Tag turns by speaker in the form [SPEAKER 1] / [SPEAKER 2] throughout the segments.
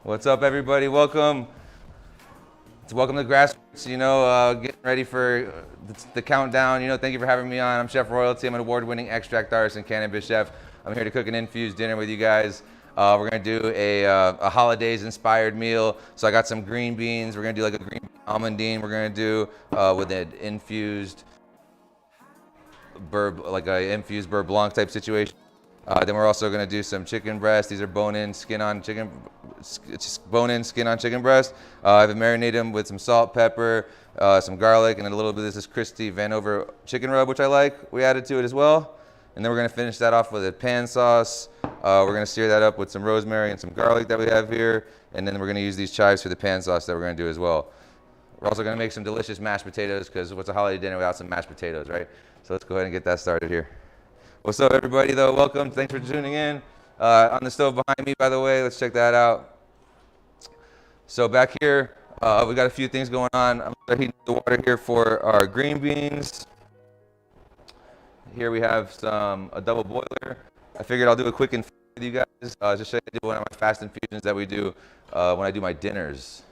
[SPEAKER 1] What's up, everybody? Welcome to Grassroots. Getting ready for the countdown. Thank you for having me on. I'm Chef Roilty. I'm an award-winning extract artist and cannabis chef. I'm here to cook an infused dinner with you guys. We're gonna do a Holidaze inspired meal. So I got some green beans. We're gonna do like a green bean almondine. We're gonna do with an infused infused beurre blanc type situation. Then we're also gonna do some chicken breast. These are bone-in, skin-on chicken breast. I've marinated them with some salt, pepper, some garlic, and then a little bit of this Christie Vanover chicken rub, which I like. We added to it as well. And then we're gonna finish that off with a pan sauce. We're gonna sear that up with some rosemary and some garlic that we have here. And then we're gonna use these chives for the pan sauce that we're gonna do as well. We're also gonna make some delicious mashed potatoes, because what's a holiday dinner without some mashed potatoes, right? So let's go ahead and get that started here. What's up, everybody, though? Welcome. Thanks for tuning in. On the stove behind me, by the way, let's check that out. So back here, we got a few things going on. I'm gonna heat the water here for our green beans. Here we have a double boiler. I figured I'll do a quick infusion with you guys. Just show you one of my fast infusions that we do when I do my dinners.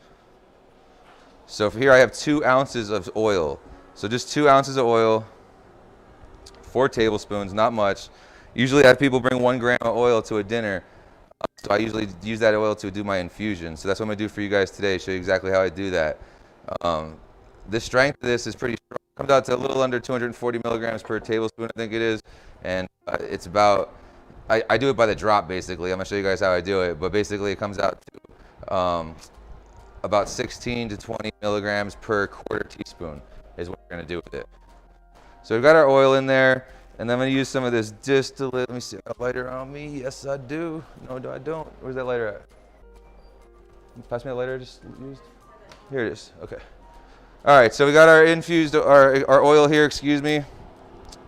[SPEAKER 1] So for here I have 2 ounces of oil. So just 2 ounces of oil. 4 tablespoons, not much. Usually I have people bring 1 gram of oil to a dinner. So I usually use that oil to do my infusion. So that's what I'm gonna do for you guys today, show you exactly how I do that. The strength of this is pretty strong. It comes out to a little under 240 milligrams per tablespoon, I think it is. And it's about, I do it by the drop basically. I'm gonna show you guys how I do it. But basically it comes out to about 16 to 20 milligrams per quarter teaspoon is what we're gonna do with it. So we've got our oil in there, and then I'm gonna use some of this distillate. Let me see, I got a lighter on me. Yes, I do. No, I don't. Where's that lighter at? Pass me the lighter I just used. Here it is. Okay. All right. So we got our infused, our oil here. Excuse me.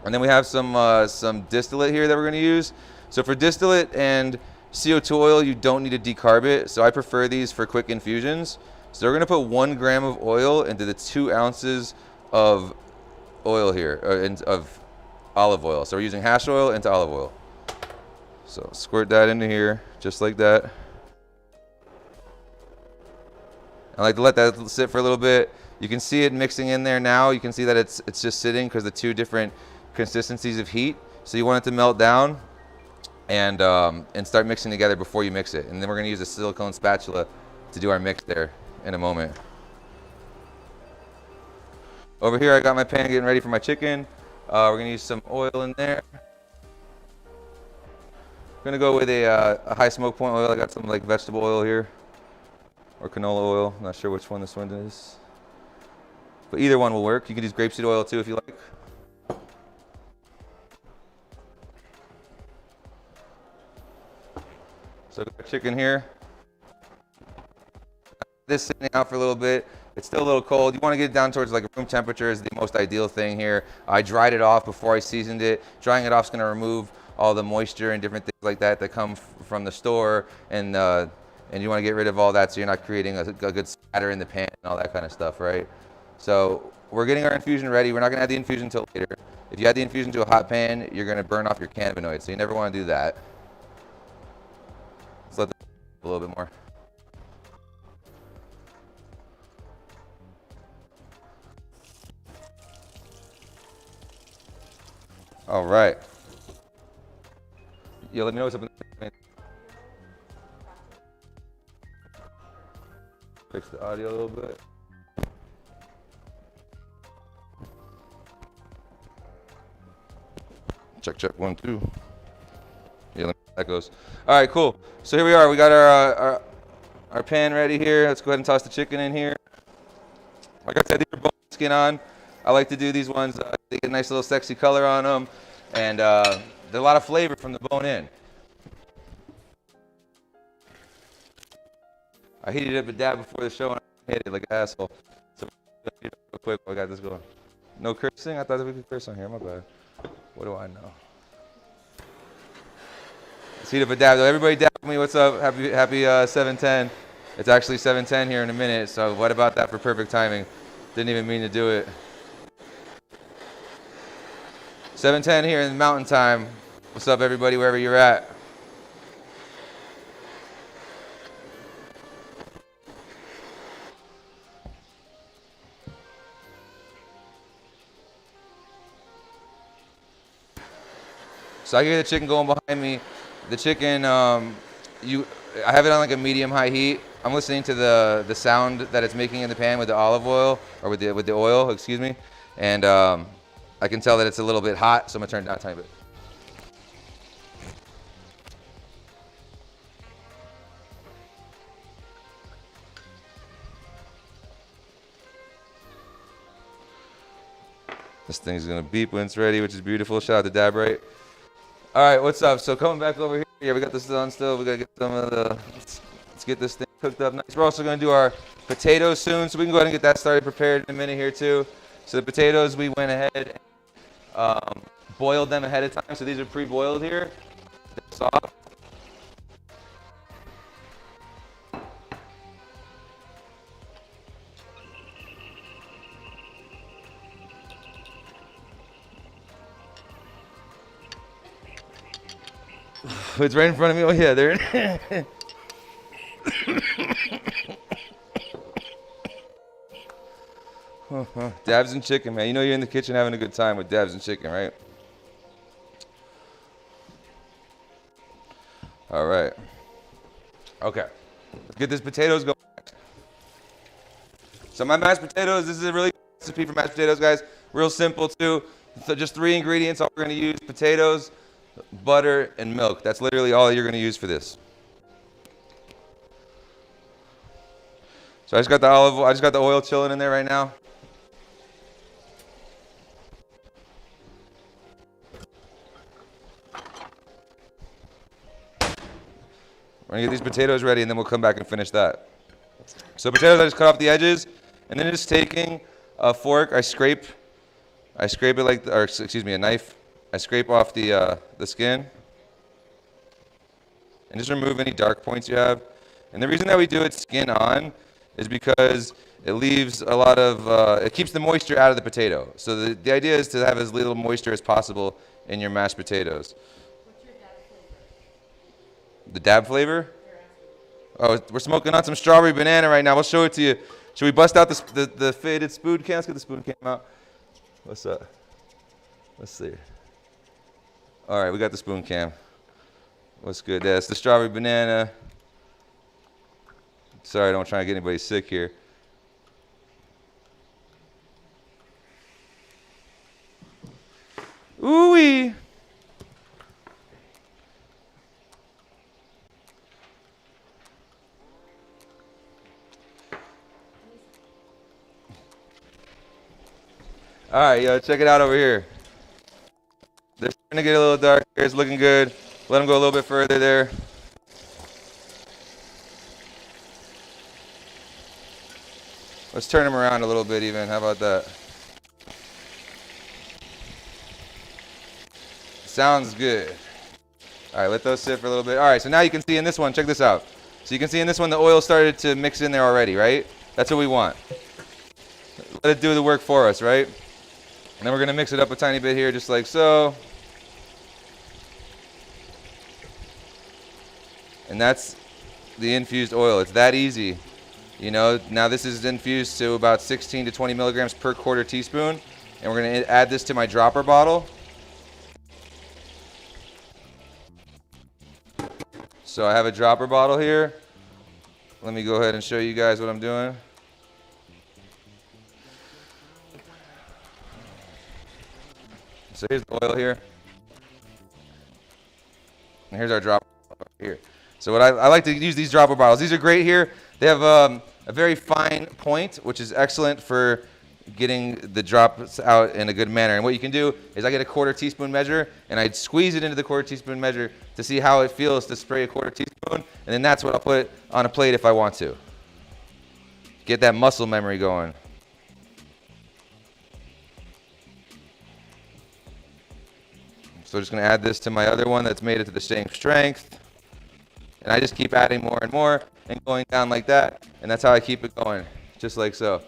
[SPEAKER 1] And then we have some distillate here that we're gonna use. So for distillate and CO2 oil, you don't need to decarb it. So I prefer these for quick infusions. So we're gonna put 1 gram of oil into the 2 ounces of oil here, olive oil. So we're using hash oil into olive oil. So squirt that into here, just like that. I like to let that sit for a little bit. You can see it mixing in there now. You can see that it's just sitting because the two different consistencies of heat. So you want it to melt down and start mixing together before you mix it. And then we're going to use a silicone spatula to do our mix there in a moment. Over here I got my pan getting ready for my chicken. We're going to use some oil in there. I'm going to go with a high smoke point oil. I got some like vegetable oil here. Or canola oil, not sure which one this one is. But either one will work. You can use grapeseed oil too if you like. So got chicken here. This sitting out for a little bit. It's still a little cold. You want to get it down towards like room temperature is the most ideal thing here. I dried it off before I seasoned it. Drying it off is going to remove all the moisture and different things like that come from the store, and you want to get rid of all that so you're not creating a good spatter in the pan and all that kind of stuff, right? So we're getting our infusion ready. We're not going to add the infusion until later. If you add the infusion to a hot pan, you're going to burn off your cannabinoids, so you never want to do that. Let's let this a little bit more. All right. Yeah, let me know what's up in the fix the audio a little bit. Check, check, 1, 2. Yeah, let me know how that goes. All right, cool. So here we are. We got our pan ready here. Let's go ahead and toss the chicken in here. Like I said, these are bone skin on. I like to do these ones. They get a nice little sexy color on them, and there's a lot of flavor from the bone in. I heated up a dab before the show and I hit it like an asshole. So real quick, I got this going. No cursing? I thought we could curse on here. My bad. What do I know? Let's heat up a dab. Everybody dab with me. What's up? Happy 7:10. It's actually 7:10 here in a minute. So what about that for perfect timing? Didn't even mean to do it. 7:10 here in Mountain Time. What's up, everybody, wherever you're at? So I get the chicken going behind me. The chicken, I have it on like a medium-high heat. I'm listening to the sound that it's making in the pan with the olive oil, or with the oil, excuse me. And I can tell that it's a little bit hot, so I'm gonna turn it down a tiny bit. This thing's gonna beep when it's ready, which is beautiful. Shout out to Dabright. All right, what's up? So coming back over here, yeah, we got this on still. We gotta get some of the, let's get this thing cooked up nice. We're also gonna do our potatoes soon, so we can go ahead and get that started prepared in a minute here too. So the potatoes, we went ahead and boiled them ahead of time. So these are pre-boiled here. They're soft. It's right in front of me. Oh yeah, there. Dabs and chicken, man. You know you're in the kitchen having a good time with dabs and chicken, right? All right. Okay. Let's get this potatoes going. So my mashed potatoes, this is a really good recipe for mashed potatoes, guys. Real simple too. So just 3 ingredients. All we're going to use: potatoes, butter, and milk. That's literally all you're going to use for this. So I just got the oil chilling in there right now. We're gonna get these potatoes ready, and then we'll come back and finish that. So potatoes, I just cut off the edges, and then just taking a fork, I scrape it like, or excuse me, a knife. I scrape off the skin, and just remove any dark points you have. And the reason that we do it skin on is because It leaves a lot of, it keeps the moisture out of the potato. So the idea is to have as little moisture as possible in your mashed potatoes.
[SPEAKER 2] What's your dab flavor?
[SPEAKER 1] The dab flavor? Oh, we're smoking on some strawberry banana right now. We'll show it to you. Should we bust out the faded spoon can? Let's get the spoon can out. What's up? Let's see. All right, we got the spoon cam. What's good? That's the strawberry banana. Sorry, I don't try to get anybody sick here. Ooh-wee. All right, yo, check it out over here. They're starting to get a little dark here. It's looking good. Let them go a little bit further there. Let's turn them around a little bit even. How about that? Sounds good. All right, let those sit for a little bit. All right, so now you can see in this one, check this out. So you can see in this one the oil started to mix in there already, right? That's what we want. Let it do the work for us, right? And then we're gonna mix it up a tiny bit here, just like so. And that's the infused oil. It's that easy. You know, now this is infused to about 16 to 20 milligrams per quarter teaspoon. And we're gonna add this to my dropper bottle. So I have a dropper bottle here. Let me go ahead and show you guys what I'm doing. So here's the oil here. And here's our dropper here. So what I like to use these dropper bottles. These are great here. They have a very fine point, which is excellent for getting the drops out in a good manner. And what you can do is I get a quarter teaspoon measure and I squeeze it into the quarter teaspoon measure to see how it feels to spray a quarter teaspoon. And then that's what I'll put on a plate if I want to. Get that muscle memory going. So I'm just going to add this to my other one that's made it to the same strength. And I just keep adding more and more and going down like that. And that's how I keep it going, just like so.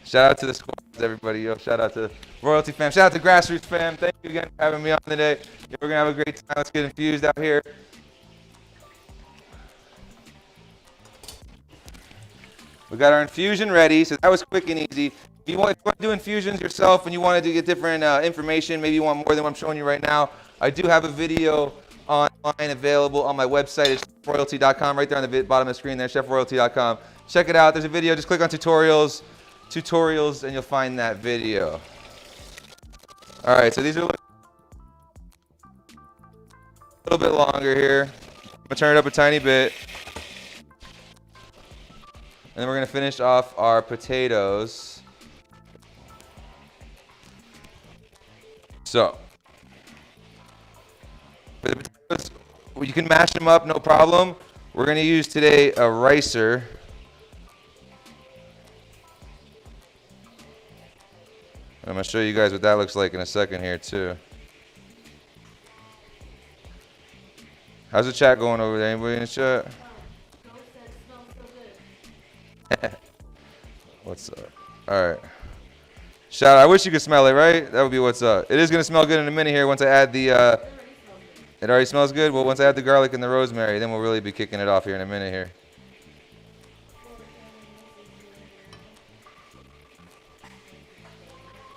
[SPEAKER 1] Shout out to the squads, everybody. Yo, shout out to Roilty fam. Shout out to Grassroots fam. Thank you again for having me on today. We're going to have a great time. Let's get infused out here. We got our infusion ready, so that was quick and easy. If you want to do infusions yourself and you wanted to get different information, maybe you want more than what I'm showing you right now, I do have a video online available on my website. It's chefroilty.com, right there on the bottom of the screen there, chefroilty.com. Check it out. There's a video. Just click on tutorials, and you'll find that video. All right, so these are a little bit longer here. I'm going to turn it up a tiny bit. And then we're going to finish off our potatoes. So, for the potatoes, you can mash them up, no problem. We're going to use today a ricer. I'm going to show you guys what that looks like in a second here too. How's the chat going over there? Anybody in the chat? What's up? All right. Shout out. I wish you could smell it, right? That would be what's up. It is going to smell good in a minute here once I add the... It already smells good? Well, once I add the garlic and the rosemary, then we'll really be kicking it off here in a minute here.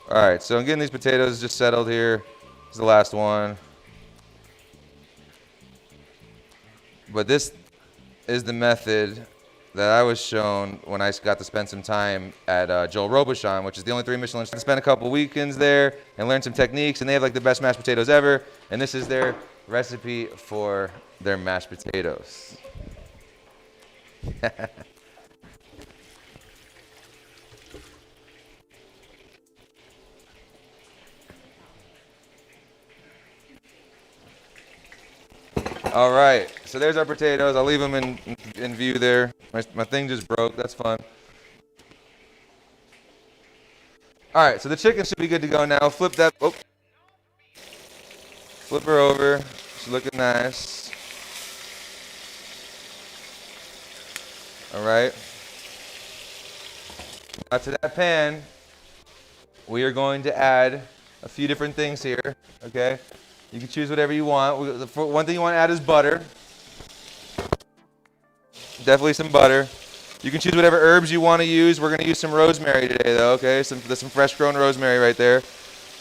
[SPEAKER 1] All right, so I'm getting these potatoes just settled here. This is the last one. But this is the method that I was shown when I got to spend some time at Joel Robuchon, which is the only 3 Michelin. I spent a couple weekends there and learned some techniques, and they have like the best mashed potatoes ever. And this is their recipe for their mashed potatoes. All right, so there's our potatoes. I'll leave them in view there. My thing just broke. That's fun. All right, so the chicken should be good to go now. Flip that. Oh. Flip her over. She's looking nice. All right. Now to that pan, we are going to add a few different things here, okay? You can choose whatever you want. The one thing you want to add is butter. Definitely some butter. You can choose whatever herbs you want to use. We're going to use some rosemary today, though, okay? There's some fresh-grown rosemary right there.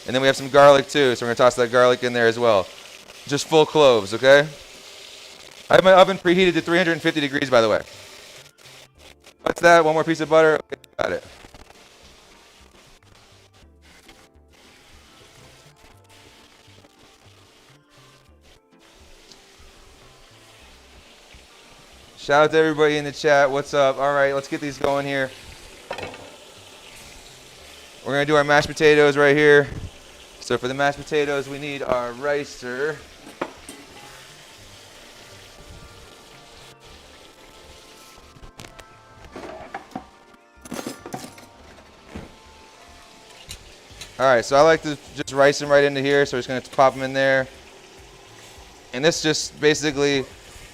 [SPEAKER 1] And then we have some garlic, too, so we're going to toss that garlic in there as well. Just full cloves, okay? I have my oven preheated to 350 degrees, by the way. What's that? One more piece of butter? Okay, got it. Shout out to everybody in the chat. What's up? All right, let's get these going here. We're going to do our mashed potatoes right here. So for the mashed potatoes, we need our ricer. All right, so I like to just rice them right into here. So we're just going to pop them in there. And this just basically,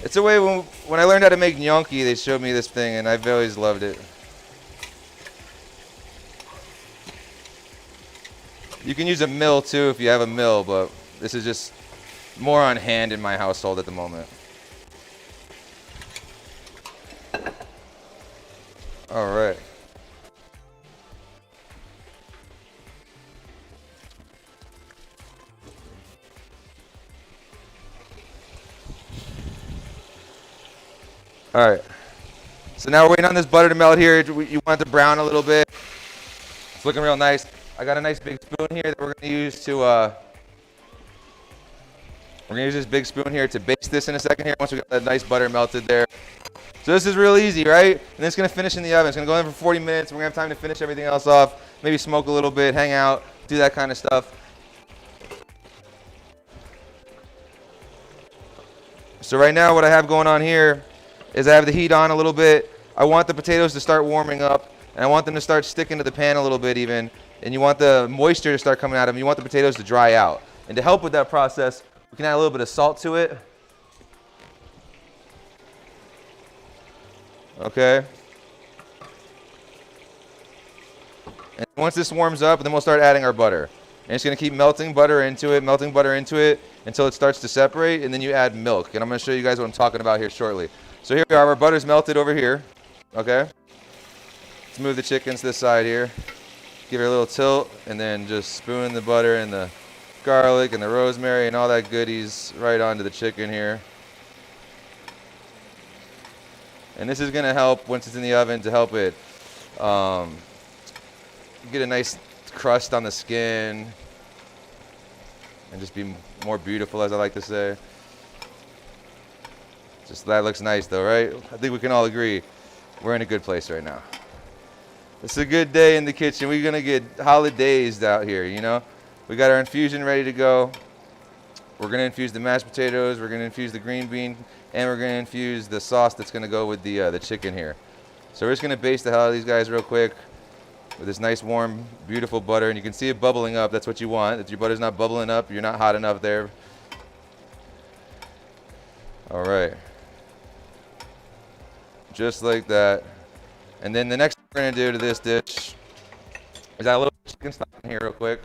[SPEAKER 1] it's a way when I learned how to make gnocchi, they showed me this thing, and I've always loved it. You can use a mill too if you have a mill, but this is just more on hand in my household at the moment. All right. All right. So now we're waiting on this butter to melt here. You want it to brown a little bit. It's looking real nice. I got a nice big spoon here that we're going to use to, we're going to use this big spoon here to baste this in a second here once we got that nice butter melted there. So this is real easy, right? And then it's going to finish in the oven. It's going to go in for 40 minutes. We're going to have time to finish everything else off, maybe smoke a little bit, hang out, do that kind of stuff. So right now what I have going on here is I have the heat on a little bit. I want the potatoes to start warming up, and I want them to start sticking to the pan a little bit even. And you want the moisture to start coming out of them. You want the potatoes to dry out. And to help with that process, we can add a little bit of salt to it. Okay. And once this warms up, then we'll start adding our butter. And it's going to keep melting butter into it until it starts to separate, and then you add milk. And I'm going to show you guys what I'm talking about here shortly. So here we are. Our butter's melted over here. Okay. Let's move the chickens to this side here. Give it a little tilt, and then just spoon the butter and the garlic and the rosemary and all that goodies right onto the chicken here. And this is going to help, once it's in the oven, to help it get a nice crust on the skin and just be more beautiful, as I like to say. Just that looks nice though, right? I think we can all agree we're in a good place right now. It's a good day in the kitchen. We're going to get holidazed out here, you know. We got our infusion ready to go. We're going to infuse the mashed potatoes. We're going to infuse the green bean. And we're going to infuse the sauce that's going to go with the chicken here. So we're just going to baste the hell out of these guys real quick with this nice, warm, beautiful butter. And you can see it bubbling up. That's what you want. If your butter's not bubbling up, you're not hot enough there. All right. Just like that. And then the next thing we're going to do to this dish is add a little chicken stock in here real quick.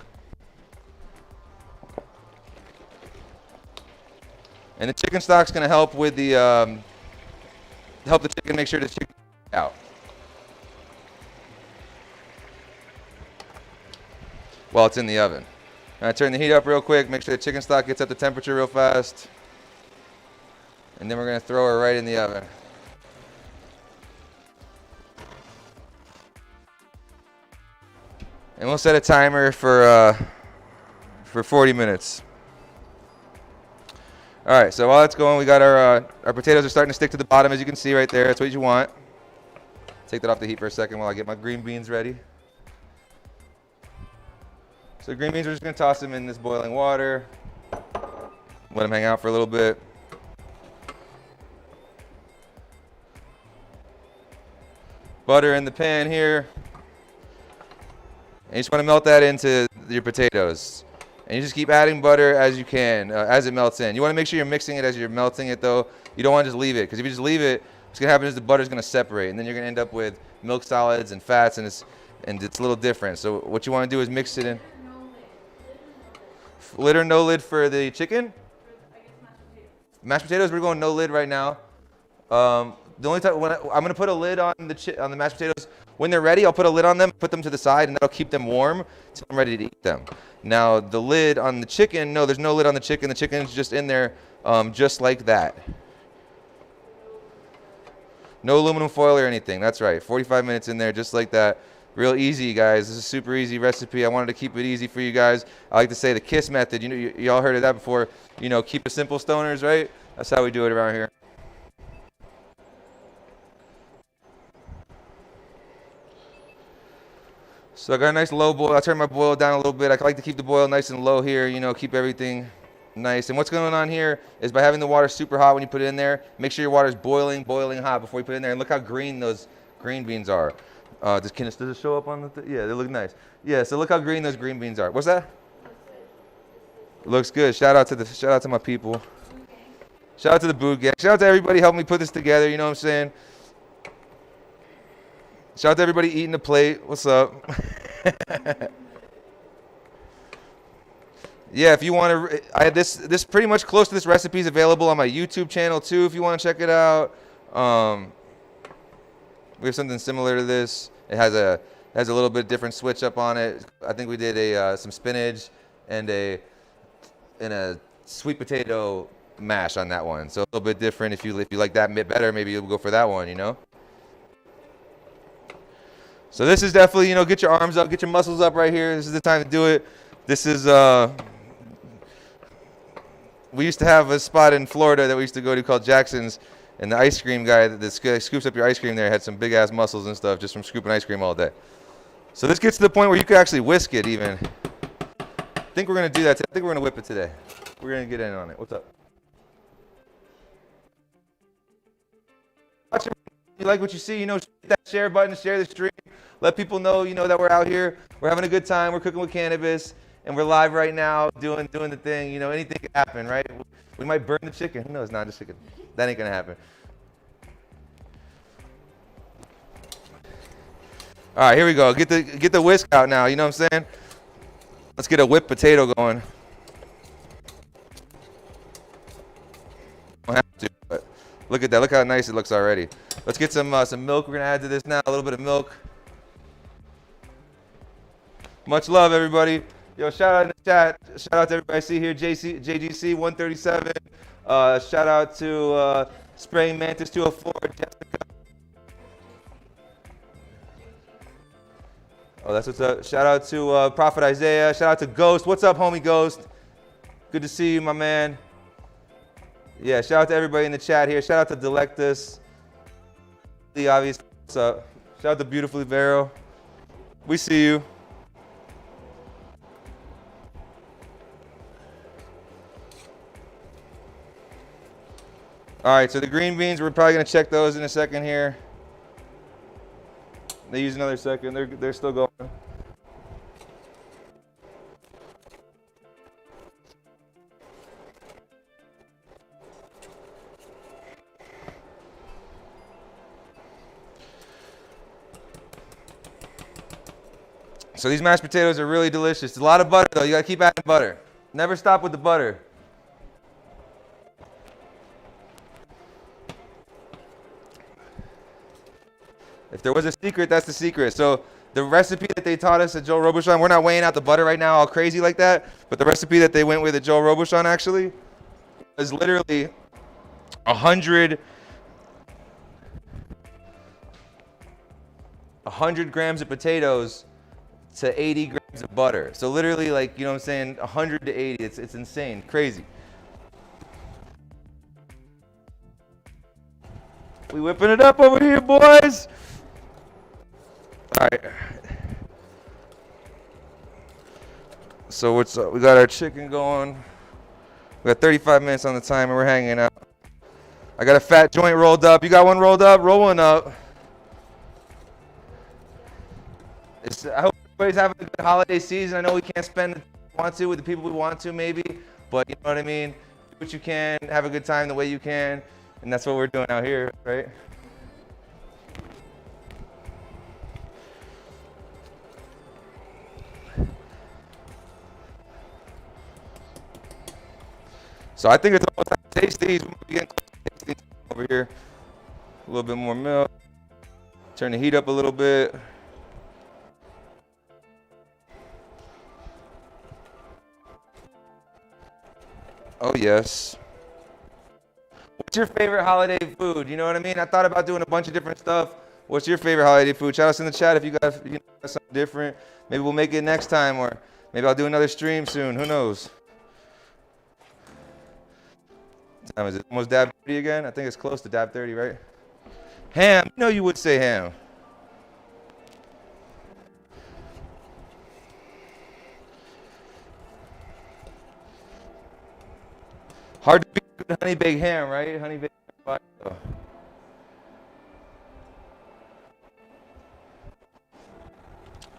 [SPEAKER 1] And the chicken stock's going to help with the help the chicken make sure the chicken out. While it's in the oven. And I turn the heat up real quick, make sure the chicken stock gets up to temperature real fast. And then we're going to throw her right in the oven. And we'll set a timer for 40 minutes. All right, so while that's going, we got our potatoes are starting to stick to the bottom, as you can see right there. That's what you want. Take that off the heat for a second while I get my green beans ready. So green beans, we're just going to toss them in this boiling water. Let them hang out for a little bit. Butter in the pan here. And you just want to melt that into your potatoes. And you just keep adding butter as you can, as it melts in. You want to make sure you're mixing it as you're melting it, though. You don't want to just leave it, because if you just leave it, what's gonna happen is the butter's gonna separate, and then you're gonna end up with milk solids and fats, and it's a little different. So what you want to do is mix it in. Lid or no lid for the chicken? Mashed potatoes, we're going no lid right now. The only time I'm gonna put a lid on the mashed potatoes when they're ready. I'll put a lid on them, put them to the side, and that'll keep them warm until I'm ready to eat them. Now the lid on the chicken, no, there's no lid on the chicken. The chicken's just in there, just like that. No aluminum foil or anything. That's right. 45 minutes in there, just like that. Real easy, guys. This is a super easy recipe. I wanted to keep it easy for you guys. I like to say the KISS method. You know, y'all heard of that before. You know, keep it simple, stoners, right? That's how we do it around here. So I got a nice low boil. I'll turn my boil down a little bit. I like to keep the boil nice and low here, you know, keep everything nice. And what's going on here is by having the water super hot when you put it in there, make sure your water is boiling hot before you put it in there. And look how green those green beans are. Does it show up on the yeah, they look nice. Yeah, so look how green those green beans are. What's that? Looks good. Shout out to my people. Shout out to the Boot Gang. Shout out to everybody helping me put this together, you know what I'm saying? Shout out to everybody eating the plate. What's up? Yeah, if you want to, this pretty much close to this recipe is available on my YouTube channel too. If you want to check it out, we have something similar to this. It has a little bit different switch up on it. I think we did some spinach and a sweet potato mash on that one. So a little bit different. If you like that better, maybe you'll go for that one. You know. So this is definitely, you know, get your arms up, get your muscles up right here. This is the time to do it. This is, we used to have a spot in Florida that we used to go to called Jackson's, and the ice cream guy that scoops up your ice cream there had some big ass muscles and stuff just from scooping ice cream all day. So this gets to the point where you can actually whisk it even. I think we're going to do that today. I think we're going to whip it today. We're going to get in on it. What's up? Watch it. If you like what you see, you know, hit that share button, share the stream. Let people know, you know, that we're out here. We're having a good time. We're cooking with cannabis, and we're live right now doing the thing. You know, anything can happen, right? We might burn the chicken. Who knows? Not just chicken. That ain't gonna happen. All right, here we go. Get the whisk out now. You know what I'm saying? Let's get a whipped potato going. Don't have to, but look at that. Look how nice it looks already. Let's get some milk. We're gonna add to this now. A little bit of milk. Much love, everybody. Yo, shout out in the chat. Shout out to everybody I see here. JGC 137. Shout out to Spraying Mantis 204. Jessica. Oh, that's what's up. Shout out to Prophet Isaiah. Shout out to Ghost. What's up, homie Ghost? Good to see you, my man. Yeah, shout out to everybody in the chat here. Shout out to Delectus. The obvious. What's up? Shout out to Beautifully Vero. We see you. All right, so the green beans, we're probably gonna check those in a second here. They use another second. They're still going. So these mashed potatoes are really delicious. A lot of butter though. You gotta keep adding butter. Never stop with the butter. If there was a secret, that's the secret. So the recipe that they taught us at Joel Robuchon, we're not weighing out the butter right now all crazy like that, but the recipe that they went with at Joel Robuchon actually is literally 100 grams of potatoes to 80 grams of butter. So literally, like, you know what I'm saying, 100 to 80. It's insane, crazy. We whipping it up over here, boys. All right. So what's up? We got our chicken going. We got 35 minutes on the timer. We're hanging out. I got a fat joint rolled up. You got one rolled up? Roll one up. I hope everybody's having a good holiday season. I know we can't spend the want to with the people we want to maybe, but you know what I mean? Do what you can, have a good time the way you can, and that's what we're doing out here, right? So I think it's almost time to taste these. We might be getting close to tasting these over here. A little bit more milk. Turn the heat up a little bit. Oh, yes. What's your favorite holiday food? You know what I mean? I thought about doing a bunch of different stuff. What's your favorite holiday food? Shout us in the chat if you guys got something different. Maybe we'll make it next time, or maybe I'll do another stream soon. Who knows? What time is it? Almost dab 30 again? I think it's close to dab 30, right? Ham. You know you would say ham. Hard to beat honey baked ham, right? Honey baked ham.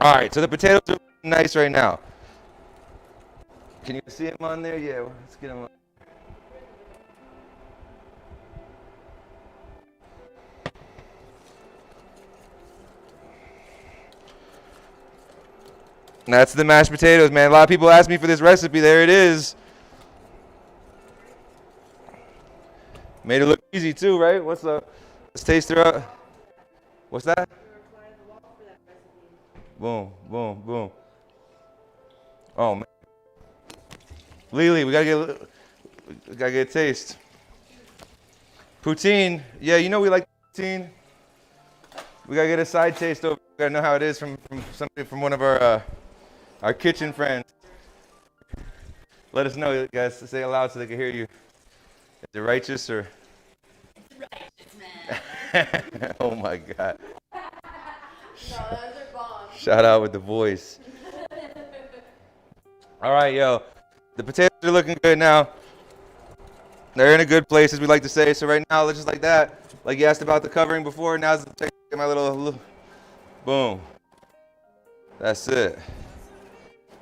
[SPEAKER 1] All right, so the potatoes are nice right now. Can you see them on there? Yeah, let's get them on. That's the mashed potatoes, man. A lot of people ask me for this recipe. There it is. Made it look easy too, right? What's up? Let's taste her up. What's that? Boom, boom, boom. Oh man. Lily, we gotta get a taste. Poutine. Yeah, you know we like poutine. We gotta get a side taste over. We gotta know how it is from somebody from one of our kitchen friends. Let us know, guys. Say it loud so they can hear you. Is it righteous or?
[SPEAKER 2] It's righteous, man.
[SPEAKER 1] Oh my God.
[SPEAKER 2] No, those are bombs.
[SPEAKER 1] Shout out with the voice. All right, yo. The potatoes are looking good now. They're in a good place, as we like to say. So right now, just like that, like you asked about the covering before, now's the take my little, boom. That's it.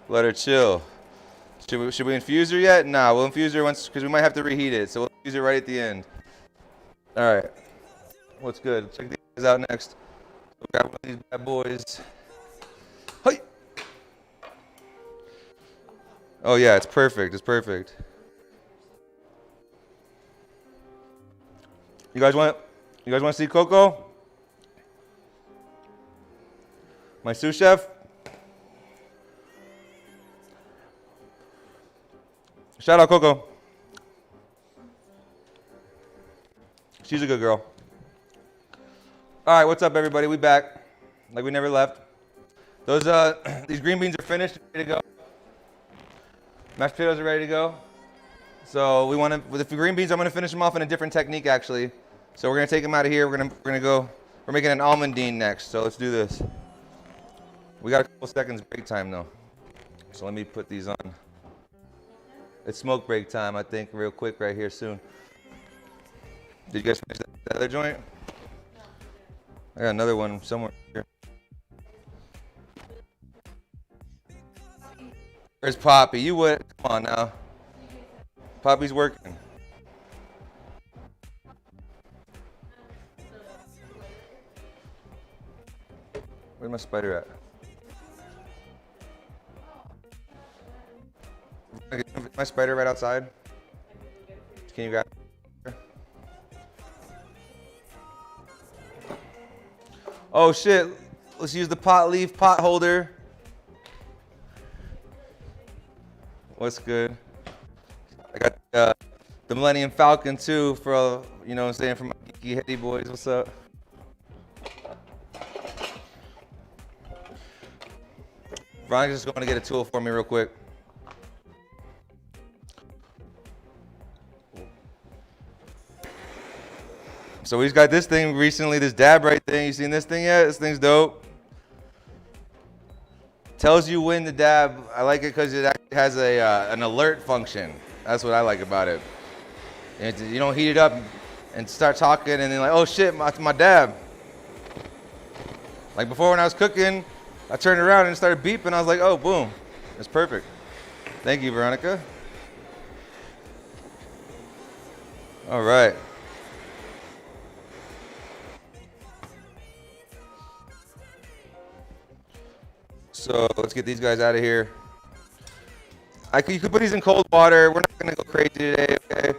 [SPEAKER 1] Let her chill. Should we infuse her yet? Nah, we'll infuse her once, because we might have to reheat it. So we'll infuse her right at the end. All right. What's good? Check these guys out next. We got one of these bad boys. Hey. Oh yeah, it's perfect. It's perfect. You guys want to see Coco? My sous chef? Shout out Coco. She's a good girl. All right, what's up everybody? We back. Like we never left. Those these green beans are finished, ready to go. Mashed potatoes are ready to go. So with the green beans, I'm gonna finish them off in a different technique actually. So we're gonna take them out of here. We're making an almondine next. So let's do this. We got a couple seconds break time though. So let me put these on. It's smoke break time, I think, real quick right here soon. Did you guys finish that other joint? I got another one somewhere here. Where's Poppy? You would come on now. Poppy's working. Where's my spider at? My spider right outside. Can you guys? Oh shit! Let's use the pot leaf pot holder. What's good? I got the Millennium Falcon too for you know what I'm saying, for my geeky heady boys. What's up? Veronica's just going to get a tool for me real quick. So he's got this thing recently, this dab right thing. You seen this thing yet? This thing's dope. Tells you when to dab. I like it because it actually has an alert function. That's what I like about it. And you don't heat it up and start talking and then like, oh shit, my dab. Like before when I was cooking, I turned around and it started beeping. I was like, oh, boom. It's perfect. Thank you, Veronica. All right. So let's get these guys out of here. You could put these in cold water. We're not gonna go crazy today, okay?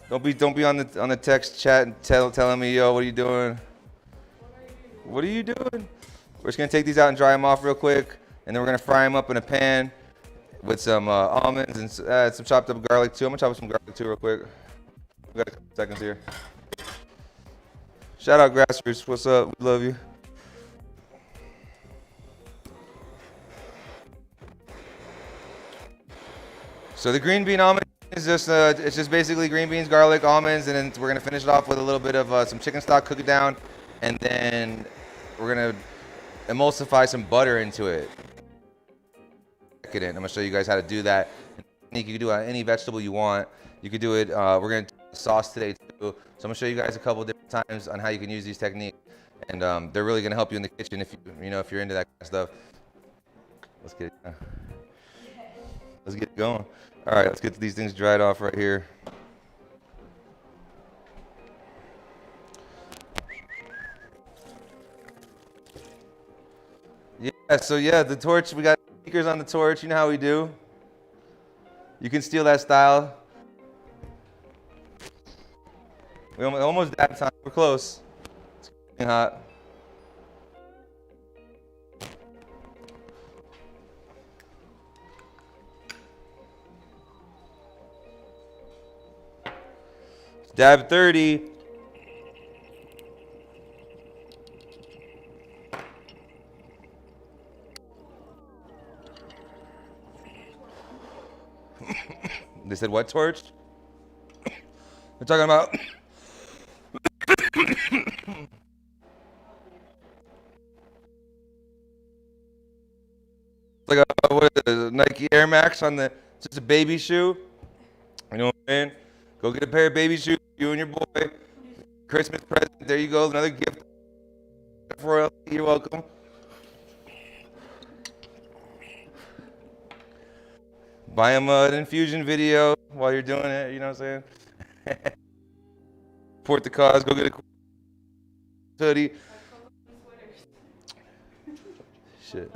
[SPEAKER 1] Don't be on the text chat and telling me, yo, what are you doing? What are you doing? We're just gonna take these out and dry them off real quick, and then we're gonna fry them up in a pan with some almonds and some chopped up garlic too. I'm gonna chop up some garlic too real quick. We got a couple seconds here. Shout out Grassroots. What's up? We love you. So the green bean almond is just it's just basically green beans, garlic, almonds, and then we're gonna finish it off with a little bit of some chicken stock, cook it down, and then we're gonna emulsify some butter into it. I'm gonna show you guys how to do that. You can do any vegetable you want. You could do it. We're gonna do sauce today too, so I'm gonna show you guys a couple different times on how you can use these techniques, and they're really gonna help you in the kitchen if if you're into that kind of stuff. Let's get it. Let's get it going. All right, let's get these things dried off right here. Yeah, so yeah, the torch, we got speakers on the torch. You know how we do. You can steal that style. We're almost dab time. We're close. It's getting hot. Dab 30. They said what torch? They're talking about like what is it, Nike Air Max on the just a baby shoe. You know what I'm saying? Go get a pair of baby shoes, you and your boy. Christmas present. There you go. Another gift for Roilty. You're welcome. Buy him an infusion video while you're doing it. You know what I'm saying? Support the cause. Go get a hoodie. Shit.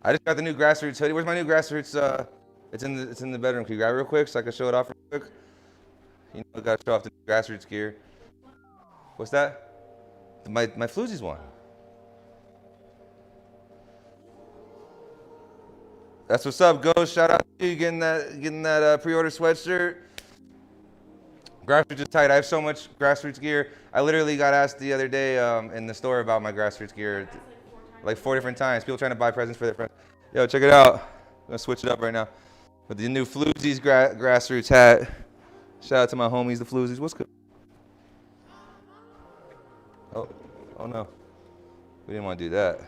[SPEAKER 1] I just got the new Grassroots hoodie. Where's my new Grassroots? It's in the bedroom. Can you grab it real quick so I can show it off real quick? You know, gotta show off the Grassroots gear. What's that? My Floozies one. That's what's up, Ghost. Shout out to you getting that pre-order sweatshirt. Grassroots is tight. I have so much Grassroots gear. I literally got asked the other day in the store about my Grassroots gear, like 4 different times. People trying to buy presents for their friends. Yo, check it out. I'm gonna switch it up right now with the new Floozies Grassroots hat. Shout out to my homies, the Floozies. What's good? Oh no. We didn't want to do that.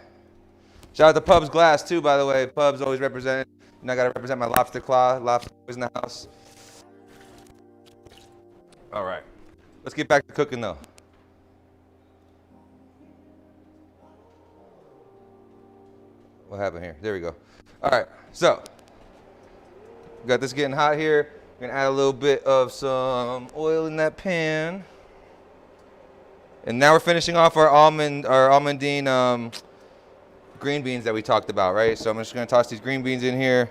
[SPEAKER 1] Shout out to Pub's Glass too, by the way. Pub's always represented. You know, I gotta represent my lobster claw. Lobster boys in the house. All right. Let's get back to cooking though. What happened here? There we go. All right. So, got this getting hot here. We're gonna add a little bit of some oil in that pan. And now we're finishing off our almondine green beans that we talked about, right? So I'm just gonna toss these green beans in here.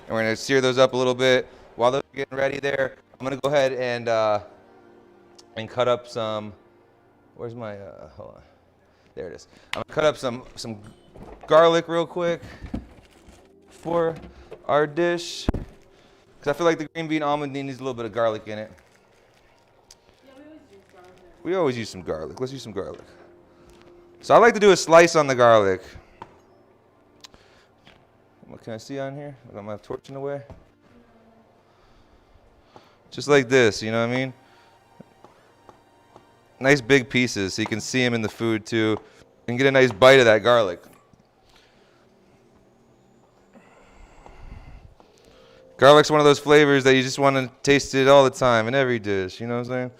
[SPEAKER 1] And we're gonna sear those up a little bit. While those are getting ready there, I'm gonna go ahead and cut up some, where's my, hold on. There it is. I'm gonna cut up some garlic real quick for our dish. Because I feel like the green bean almondine needs a little bit of garlic in it. We always use some garlic. Let's use some garlic. So I like to do a slice on the garlic. What can I see on here? I got my torch in the way. Just like this, you know what I mean? Nice big pieces so you can see them in the food too. And get a nice bite of that garlic. Garlic's one of those flavors that you just want to taste it all the time in every dish, you know what I'm saying?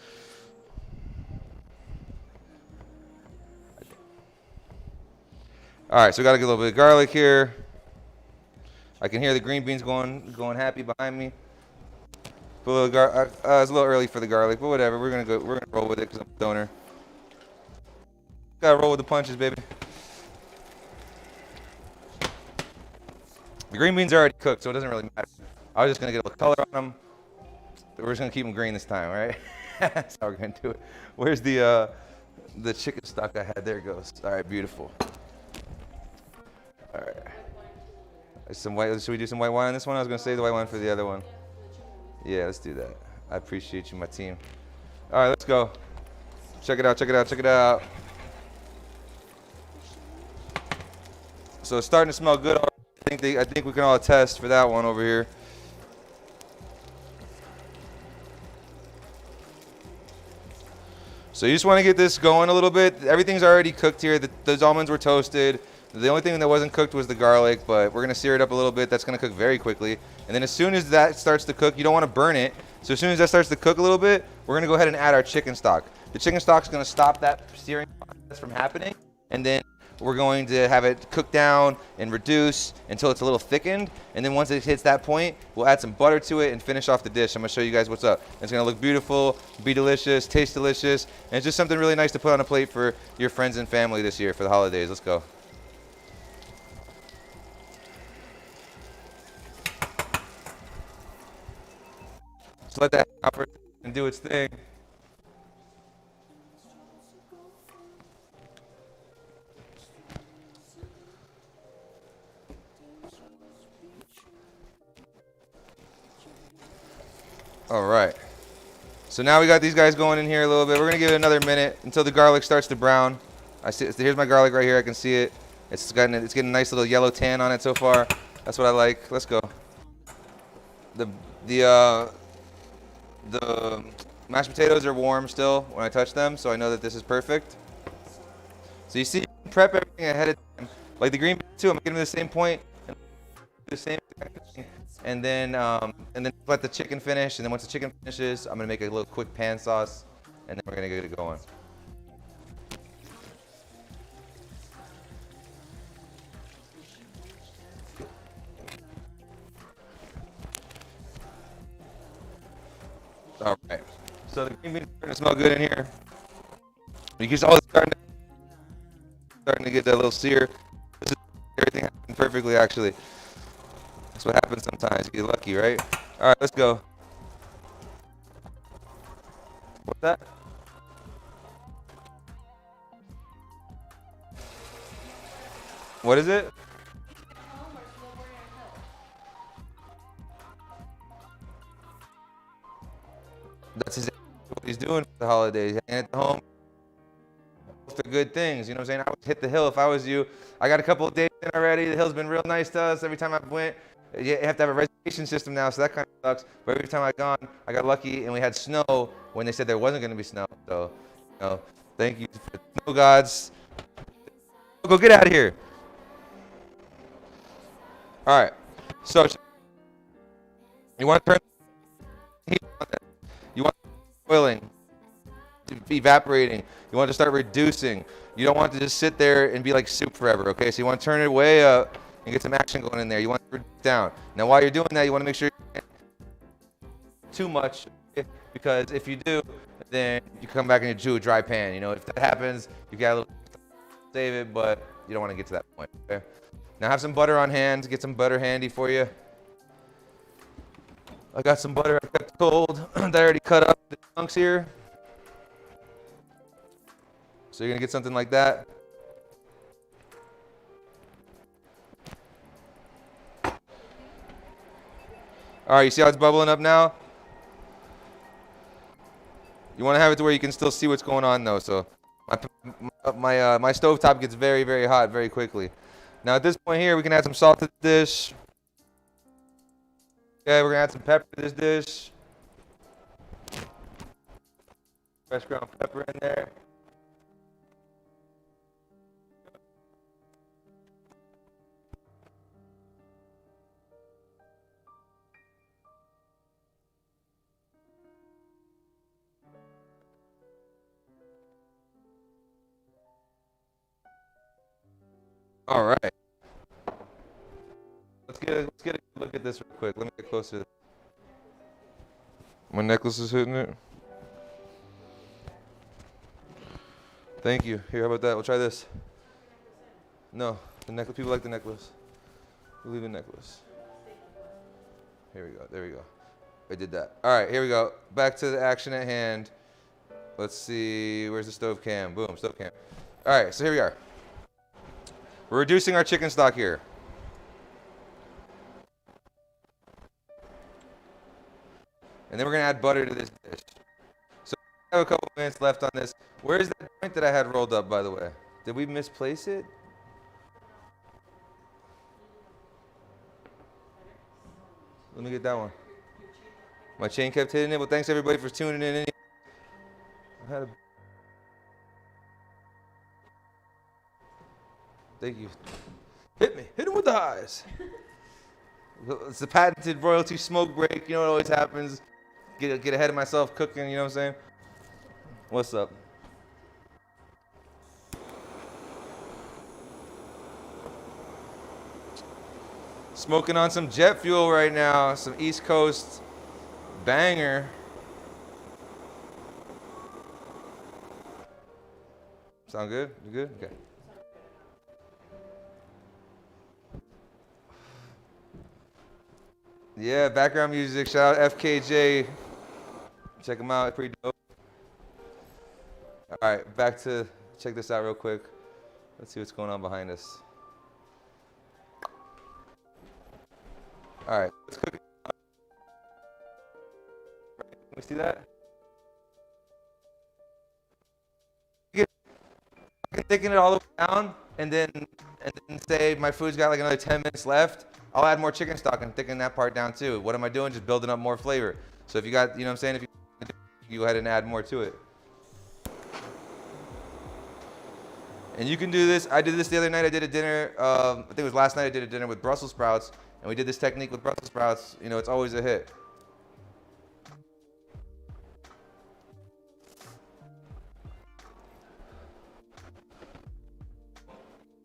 [SPEAKER 1] All right, so we got to get a little bit of garlic here. I can hear the green beans going happy behind me. Put a little it's a little early for the garlic, but whatever. We're gonna roll with it because I'm a donor. Gotta roll with the punches, baby. green beans are already cooked, so it doesn't really matter. I was just gonna get a little color on them. We're just gonna keep them green this time, all right? That's how we're gonna do it. Where's the chicken stock I had? There it goes. All right, beautiful. All right. Some white. Should we do some white wine on this one? I was gonna save the white wine for the other one. Yeah, let's do that. I appreciate you, my team. All right, let's go. Check it out. Check it out. Check it out. So it's starting to smell good. I think we can all attest for that one over here. So you just want to get this going a little bit. Everything's already cooked here. Those almonds were toasted. The only thing that wasn't cooked was the garlic, but we're going to sear it up a little bit. That's going to cook very quickly. And then as soon as that starts to cook, you don't want to burn it. So as soon as that starts to cook a little bit, we're going to go ahead and add our chicken stock. The chicken stock is going to stop that searing process from happening. And then we're going to have it cook down and reduce until it's a little thickened. And then once it hits that point, we'll add some butter to it and finish off the dish. I'm going to show you guys what's up. It's going to look beautiful, be delicious, taste delicious. And it's just something really nice to put on a plate for your friends and family this year for the holidays. Let's go. Just let that out for and do its thing. All right. So now we got these guys going in here a little bit. We're gonna give it another minute until the garlic starts to brown. I see. Here's my garlic right here. I can see it. It's getting a nice little yellow tan on it so far. That's what I like. Let's go. The mashed potatoes are warm still when I touch them, so I know that this is perfect. So you see, you can prep everything ahead of time. Like the green beans too, I'm getting to the same point, the same thing, and then let the chicken finish. And then once the chicken finishes, I'm gonna make a little quick pan sauce, and then we're gonna get it going. All right. So the green beans are starting to smell good in here. You can see starting to get that little sear. This is everything happened perfectly, actually. That's what happens sometimes. You get lucky, right? All right, let's go. What's that? What is it? That's exactly what he's doing for the holidays. And at home, the good things. You know what I'm saying? I would hit the hill if I was you. I got a couple of days in already. The hill's been real nice to us. Every time I went, you have to have a reservation system now, so that kind of sucks. But every time I gone, I got lucky, and we had snow when they said there wasn't going to be snow. So, thank you for the snow gods. Go get out of here. All right. So you want to turn the heat on that. You want boiling, evaporating. You want to start reducing. You don't want to just sit there and be like soup forever, okay? So you want to turn it way up and get some action going in there. You want to reduce down. Now, while you're doing that, you want to make sure you don't too much, because if you do, then you come back and you do a dry pan. If that happens, you got a little save it, but you don't want to get to that point, okay? Now have some butter on hand. Get some butter handy for you. I got some butter I kept cold that I already cut up the chunks here. So you're gonna get something like that. All right, you see how it's bubbling up now? You want to have it to where you can still see what's going on though. So my stovetop gets very, very hot very quickly. Now at this point here, we can add some salt to the dish. Okay, we're gonna add some pepper to this dish. Fresh ground pepper in there. All right. Let's get a look at this real quick. Let me get closer. My necklace is hitting it. Thank you. Here, how about that? We'll try this. No, the necklace. People like the necklace. We'll leave the necklace. Here we go. There we go. I did that. All right, here we go. Back to the action at hand. Let's see. Where's the stove cam? Boom, stove cam. All right, so here we are. We're reducing our chicken stock here. And then we're going to add butter to this dish. So I have a couple minutes left on this. Where's that joint that I had rolled up, by the way? Did we misplace it? Let me get that one. My chain kept hitting it. Well, thanks everybody for tuning in. I had a... Thank you. Hit me. Hit him with the highs. It's the patented royalty smoke break. You know what always happens. Get ahead of myself cooking, you know what I'm saying? What's up? Smoking on some jet fuel right now, some East Coast banger. Sound good? You good? Okay. Yeah, background music. Shout out FKJ. Check them out. Pretty dope. All right, back to check this out real quick. Let's see what's going on behind us. All right, let's cook it. Can we see that? I can thicken it all the way down, and then say my food's got like another 10 minutes left. I'll add more chicken stock and thicken that part down too. What am I doing? Just building up more flavor. So if you got, you know what I'm saying, if you go ahead and add more to it. And you can do this. I did this the other night. I did a dinner, I think it was last night. I did a dinner with Brussels sprouts, and we did this technique with Brussels sprouts. You know, it's always a hit.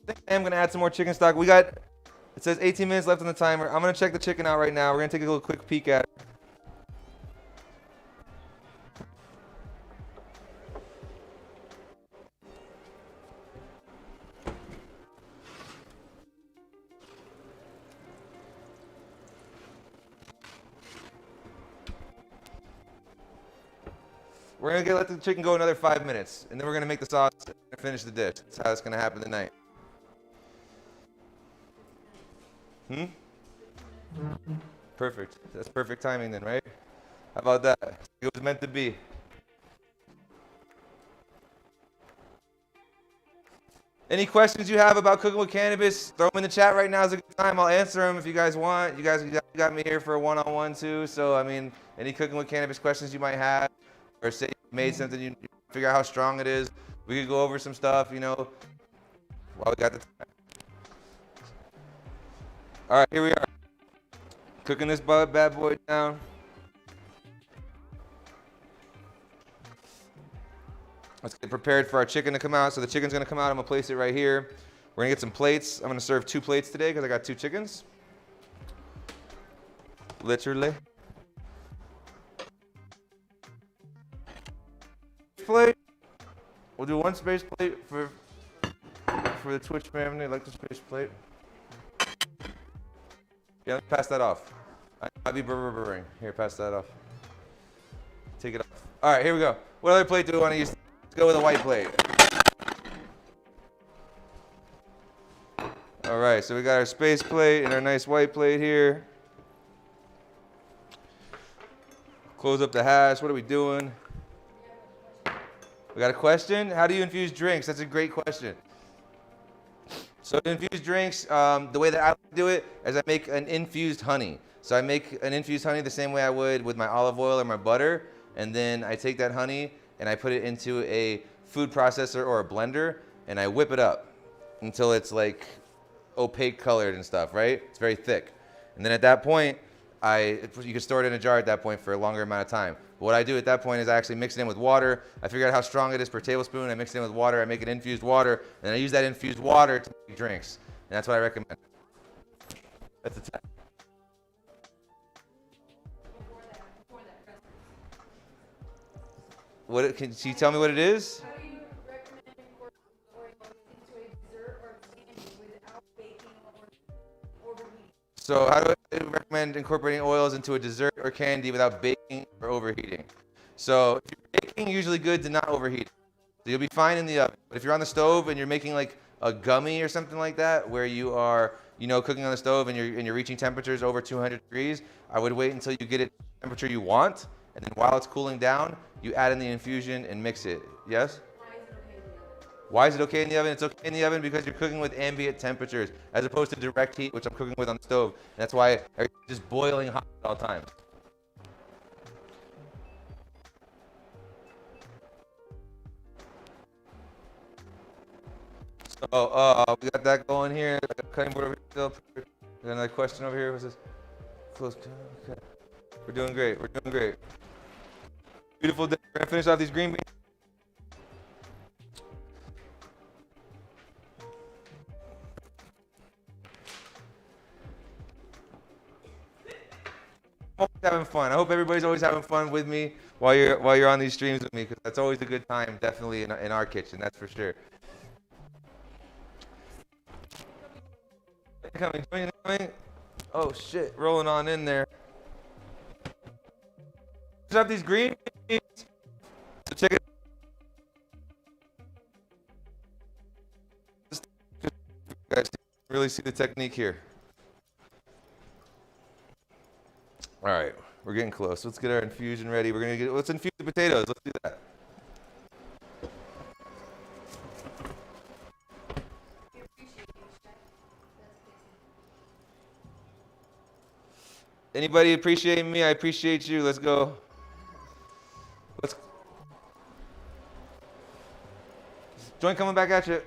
[SPEAKER 1] I think I am gonna add some more chicken stock. We got, it says 18 minutes left on the timer. I'm gonna check the chicken out right now. We're gonna take a little quick peek at it. We're gonna let the chicken go another 5 minutes, and then we're gonna make the sauce and finish the dish. That's how it's gonna happen tonight. Perfect. That's perfect timing then, right? How about that? It was meant to be. Any questions you have about cooking with cannabis, throw them in the chat right now. Is a good time. I'll answer them if you guys want. You guys got me here for a one-on-one too. So, I mean, any cooking with cannabis questions you might have, or say you made something, you figure out how strong it is. We could go over some stuff, you know, while we got the time. All right, here we are. Cooking this bad boy down. Let's get prepared for our chicken to come out. So the chicken's gonna come out. I'm gonna place it right here. We're gonna get some plates. I'm gonna serve 2 plates today because I got 2 chickens. Literally. Plate. We'll do 1 space plate for the Twitch family. Like the space plate. Yeah, let me pass that off. I might be burring. Here, pass that off. Take it off. All right, here we go. What other plate do we want to use? Let's go with a white plate. All right, so we got our space plate and our nice white plate here. Close up the hash. What are we doing? We got a question? How do you infuse drinks? That's a great question. So to infuse drinks, the way that I do it is I make an infused honey. So I make an infused honey the same way I would with my olive oil or my butter, and then I take that honey and I put it into a food processor or a blender, and I whip it up until it's like opaque colored and stuff, right? It's very thick. And then at that point, you can store it in a jar at that point for a longer amount of time. But what I do at that point is I actually mix it in with water. I figure out how strong it is per tablespoon. I mix it in with water. I make it infused water, and I use that infused water to make drinks. And that's what I recommend. That's the tip. Can you tell me what it is?
[SPEAKER 2] How do you recommend incorporating oil into a dessert or candy without baking or overheating?
[SPEAKER 1] So how do I recommend incorporating oils into a dessert or candy without baking or overheating? So if you're baking, usually good to not overheat. So you'll be fine in the oven. But if you're on the stove and you're making like a gummy or something like that, where you are, cooking on the stove and you're reaching temperatures over 200 degrees, I would wait until you get it temperature you want, and then while it's cooling down, you add in the infusion and mix it. Yes? Why is it okay in the oven? It's okay in the oven because you're cooking with ambient temperatures as opposed to direct heat, which I'm cooking with on the stove. And that's why everything's just boiling hot at all times. So we got that going here. Cutting board over here still. Got another question over here. What's this? Close. Okay. We're doing great. We're doing great. Beautiful day. We're gonna finish off these green beans. Always having fun. I hope everybody's always having fun with me while you're on these streams with me, because that's always a good time, definitely in our kitchen, that's for sure. Coming. Oh shit, rolling on in there. Up these green beans. So check it. You guys really see the technique here. All right, we're getting close. Let's get our infusion ready. Let's infuse the potatoes. Let's do that. Anybody appreciate me? I appreciate you. Let's go. Joint coming back at you.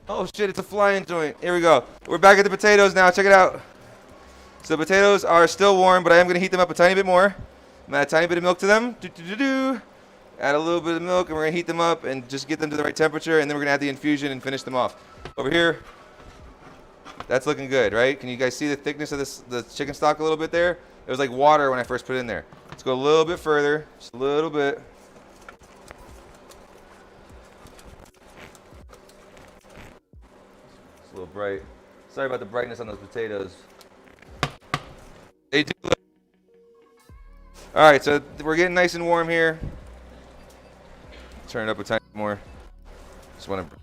[SPEAKER 1] Oh shit, it's a flying joint. Here we go. We're back at the potatoes now. Check it out. So the potatoes are still warm, but I am going to heat them up a tiny bit more. I'm going to add a tiny bit of milk to them. Add a little bit of milk, and we're going to heat them up and just get them to the right temperature, and then we're going to add the infusion and finish them off. Over here, that's looking good, right? Can you guys see the thickness of the chicken stock a little bit there? It was like water when I first put it in there. Let's go a little bit further, just a little bit. It's a little bright. Sorry about the brightness on those potatoes. They do look. All right, so we're getting nice and warm here. Turn it up a tiny bit more. Just want to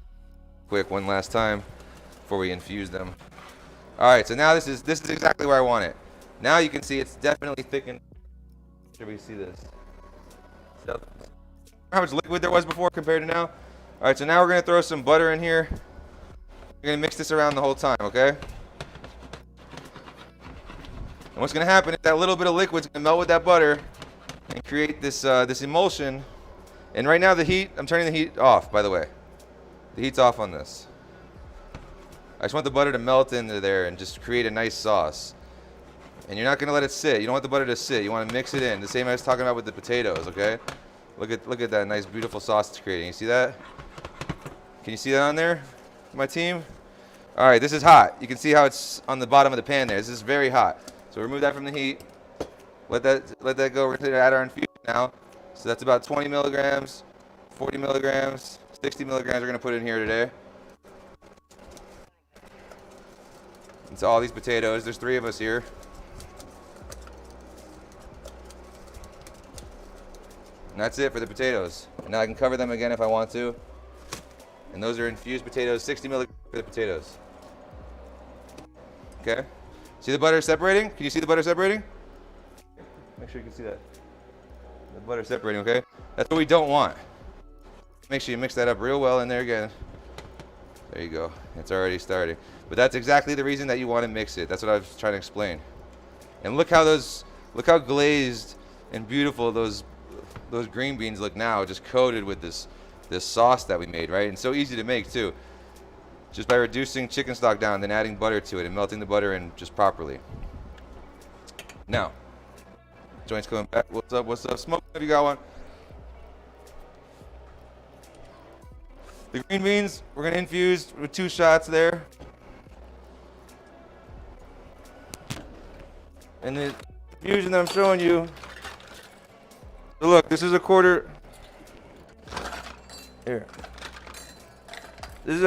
[SPEAKER 1] quick one last time before we infuse them. All right, so now this is exactly where I want it. Now you can see it's definitely thickened. Should we see this? So, how much liquid there was before compared to now? All right, so now we're gonna throw some butter in here. We're gonna mix this around the whole time, okay? And what's going to happen is that little bit of liquid's going to melt with that butter and create this this emulsion. And right now I'm turning the heat off, by the way. The heat's off on this. I just want the butter to melt into there and just create a nice sauce. And you're not going to let it sit. You don't want the butter to sit. You want to mix it in. The same as I was talking about with the potatoes, okay? Look at that nice, beautiful sauce it's creating. You see that? Can you see that on there, my team? All right, this is hot. You can see how it's on the bottom of the pan there. This is very hot. So remove that from the heat. Let that go. We're going to add our infusion now. So that's about 20 milligrams, 40 milligrams, 60 milligrams we're going to put in here today. And so all these potatoes, there's 3 of us here. And that's it for the potatoes. And now I can cover them again if I want to. And those are infused potatoes, 60 milligrams for the potatoes. Okay? See the butter separating? Can you see the butter separating? Make sure you can see that. The butter separating, okay? That's what we don't want. Make sure you mix that up real well in there again. There you go. It's already starting. But that's exactly the reason that you want to mix it. That's what I was trying to explain. And look how glazed and beautiful those green beans look now, just coated with this sauce that we made, right? And so easy to make too. Just by reducing chicken stock down, then adding butter to it and melting the butter in just properly. Now, joint's coming back. What's up? What's up? Smoke, have you got one? The green beans, we're going to infuse with 2 shots there. And the infusion that I'm showing you. So look, this is a quarter. Here. This is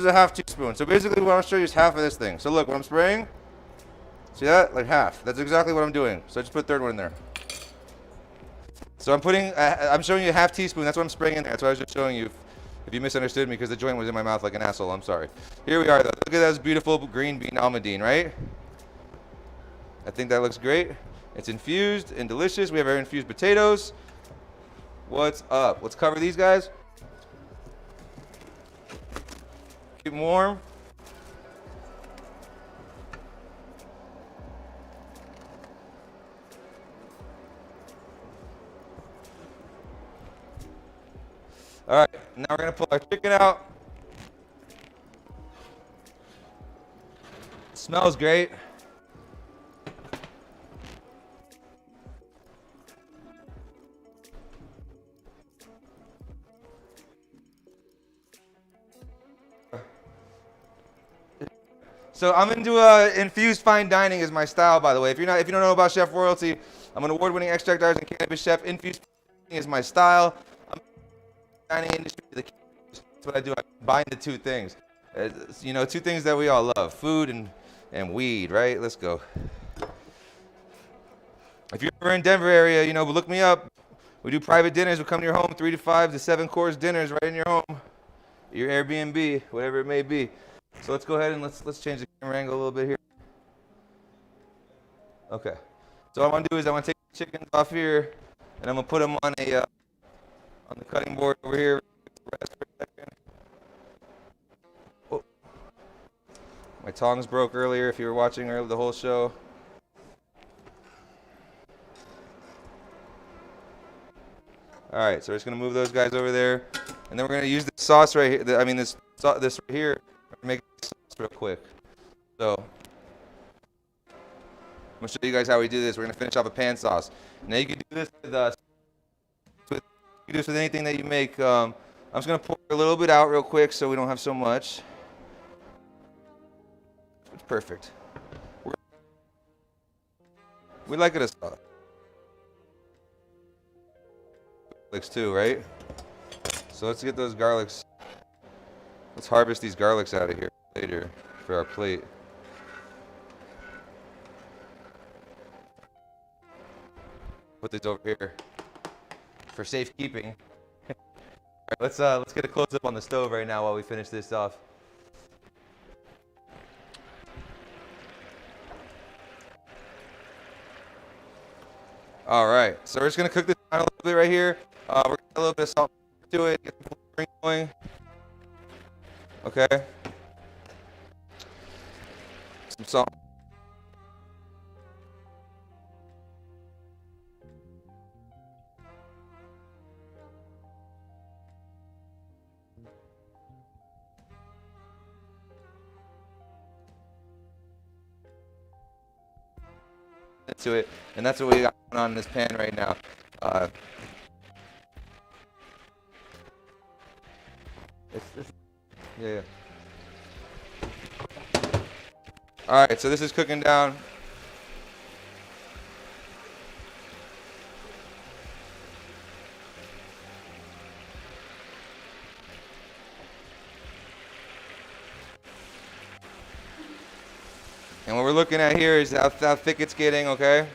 [SPEAKER 1] a half teaspoon. So basically what I'll show you is half of this thing. So look, what I'm spraying See that? Like half. That's exactly what I'm doing. So I just put a third one in there. So I'm showing you a half teaspoon. That's what I'm spraying in there. That's what I was just showing you. If you misunderstood me, because the joint was in my mouth like an asshole, I'm sorry. Here we are, though. Look at those beautiful green bean almondine, right? I think that looks great. It's infused and delicious. We have our infused potatoes. What's up? Let's cover these guys. Keep them warm. All right, now we're gonna pull our chicken out. Smells great. So I'm into infused fine dining is my style, by the way. If you don't know about Chef Roilty, I'm an award-winning extract artist and cannabis chef. Infused dining is my style. I'm in the dining industry. That's what I do. I combine the two things. Two things that we all love: food and weed. Right? Let's go. If you're ever in Denver area, look me up. We do private dinners. We come to your home, 3 to 5 to 7 course dinners right in your home, your Airbnb, whatever it may be. So let's go ahead and let's change the camera angle a little bit here. Okay. So what I'm gonna do is I'm gonna take the chickens off here, and I'm gonna put them on the cutting board over here. Rest for a second. Oh. My tongs broke earlier. If you were watching the whole show. All right. So we're just gonna move those guys over there, and then we're gonna use this sauce right here. This right here. Make this sauce real quick. So I'm gonna show you guys how we do this. We're gonna finish off a pan sauce. Now you can do this with anything that you make. I'm just gonna pour a little bit out real quick so we don't have so much. It's perfect. We like it as sauce. Garlics too, right? So let's get those garlics. Let's harvest these garlics out of here later for our plate. Put this over here for safekeeping. All right, let's get a close up on the stove right now while we finish this off. All right, so we're just gonna cook this down a little bit right here. We're gonna add a little bit of salt to it, get the flavoring going. Okay. Some salt. To it, and that's what we got going on in this pan right now. Yeah. All right, so this is cooking down. And what we're looking at here is how thick it's getting, okay?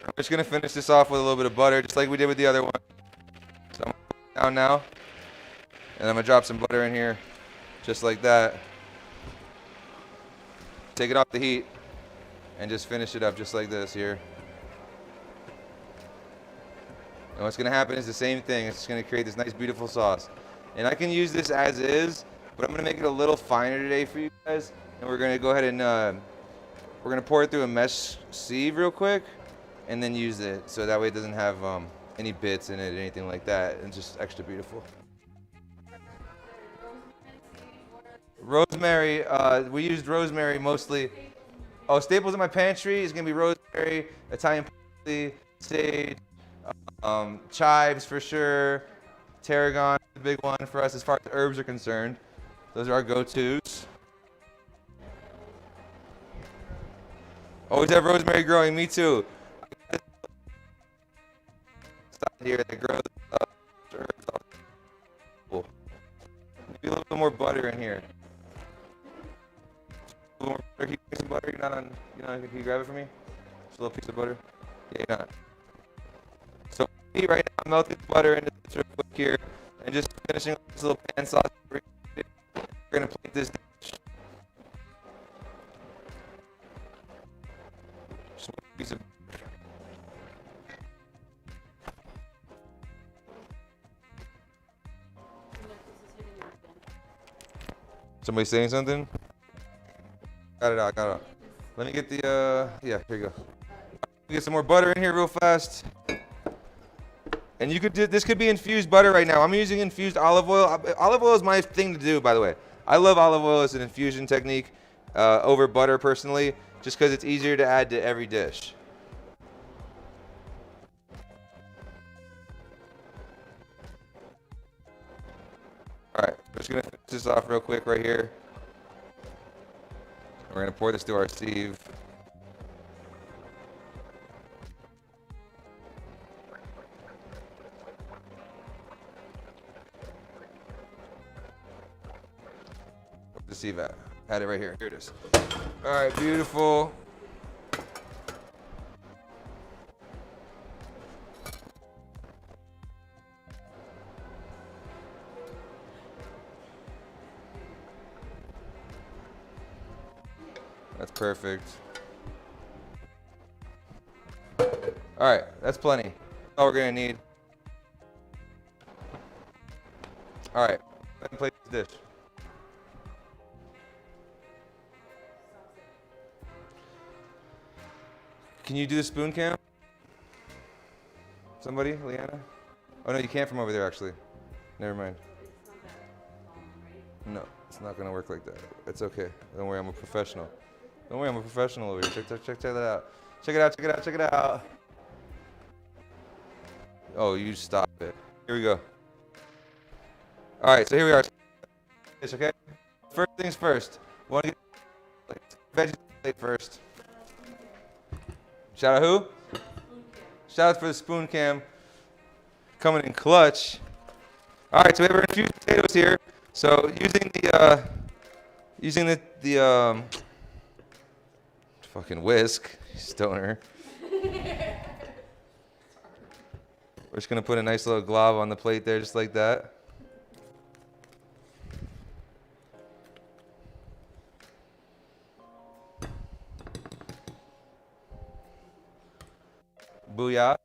[SPEAKER 1] I'm just gonna finish this off with a little bit of butter, just like we did with the other one. So I'm gonna put it down now, and I'm gonna drop some butter in here, just like that. Take it off the heat, and just finish it up just like this here. And what's going to happen is the same thing. It's just going to create this nice, beautiful sauce. And I can use this as is, but I'm going to make it a little finer today for you guys. And we're going to go ahead and we're going to pour it through a mesh sieve real quick, and then use it so that way it doesn't have any bits in it or anything like that. It's just extra beautiful. Rosemary, we used rosemary mostly. Oh, staples in my pantry is going to be rosemary, Italian parsley, sage, chives for sure, tarragon, the big one for us as far as herbs are concerned. Those are our go-tos. Always have rosemary growing, me too. Stop here that grows herbs. more butter in here. A little more butter. Can you get some butter? You're not on, can you grab it for me? Just a little piece of butter. Yeah, you're not. So right now, I'm melting the butter into this real quick here, and just finishing up this little pan sauce. We're gonna plate this dish. Just one piece of. Somebody saying something? Got it out. Let me get the, yeah, here you go. Get some more butter in here real fast. And you could do, this could be infused butter right now. I'm using infused olive oil. Olive oil is my thing to do, by the way. I love olive oil as an infusion technique over butter personally, just because it's easier to add to every dish. All right, we're just gonna finish this off real quick right here. We're gonna pour this through our sieve. Where's the sieve at? Had it right here. Here it is. All right, beautiful. That's perfect. All right, that's plenty. That's all we're gonna need. All right, let me plate this dish. Can you do the spoon cam? Somebody, Leanna? Oh no, you can't from over there actually. Never mind. No, it's not gonna work like that. It's okay. Don't worry, I'm a professional. Don't worry, I'm a professional over here. Check that out. Check it out. Oh, you stop it. Here we go. All right, so here we are. Okay. First things first. Want to get veggies plate first. Shout out who? Shout out for the spoon cam. Coming in clutch. All right, so we have our infused potatoes here. So using the fucking whisk, stoner. We're just gonna put a nice little glob on the plate there, just like that. Booyah.